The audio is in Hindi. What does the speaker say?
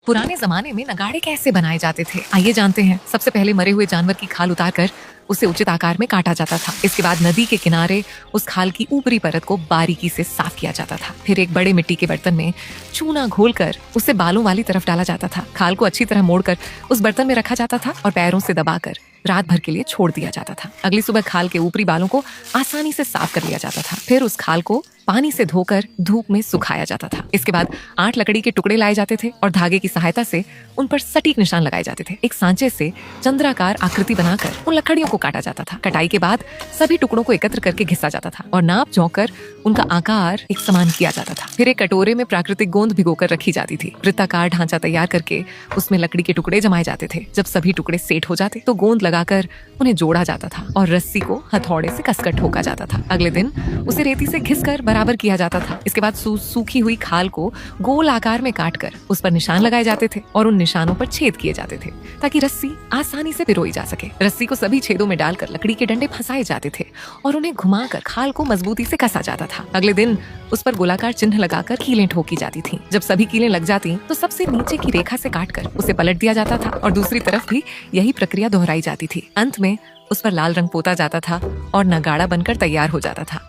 पुराने जमाने में नगाड़े कैसे बनाए जाते थे, आइए जानते हैं। सबसे पहले मरे हुए जानवर की खाल उतारकर उसे उचित आकार में काटा जाता था। इसके बाद नदी के किनारे उस खाल की ऊपरी परत को बारीकी से साफ किया जाता था। फिर एक बड़े मिट्टी के बर्तन में चूना घोलकर उसे बालों वाली तरफ डाला जाता था। खाल को अच्छी तरह मोड़कर उस बर्तन में रखा जाता था और पैरों से दबाकर रात भर के लिए छोड़ दिया जाता था। अगली सुबह खाल के ऊपरी बालों को आसानी से साफ कर लिया जाता था। फिर उस खाल को पानी से धोकर धूप में सुखाया जाता था। इसके बाद 8 लकड़ी के टुकड़े लाए जाते थे और धागे की सहायता से उन पर सटीक निशान लगाए जाते थे। एक सांचे से चंद्राकार आकृति बनाकर उन लकड़ियों को काटा जाता था। कटाई के बाद सभी टुकड़ों को एकत्र करके घिसा जाता था और नाप जोख कर उनका आकार एक समान किया जाता था। फिर एक कटोरे में प्राकृतिक गोंद भिगोकर रखी जाती थी। वृत्ताकार ढांचा तैयार करके उसमें लकड़ी के टुकड़े जमाए जाते थे। जब सभी टुकड़े सेट हो जाते तो गोंद लगाकर उन्हें जोड़ा जाता था और रस्सी को हथौड़े से कसकर ठोका जाता था। अगले दिन उसे रेती से घिसकर बराबर किया जाता था। इसके बाद सूखी हुई खाल को गोल आकार में काटकर उस पर निशान लगाए जाते थे और उन निशानों पर छेद किए जाते थे ताकि रस्सी आसानी से पिरोई जा सके। रस्सी को सभी छेदों में डालकर लकड़ी के डंडे फंसाए जाते थे और उन्हें घुमाकर खाल को मजबूती से कसा जाता था। अगले दिन उस पर गोलाकार चिन्ह लगाकर कीलें ठोकी जाती थीं। जब सभी कीलें लग जाती तो सबसे नीचे की रेखा से काटकर उसे पलट दिया जाता था और दूसरी तरफ भी यही प्रक्रिया दोहराई जाती थी। अंत में उस पर लाल रंग पोता जाता था और नगाड़ा बनकर तैयार हो जाता था।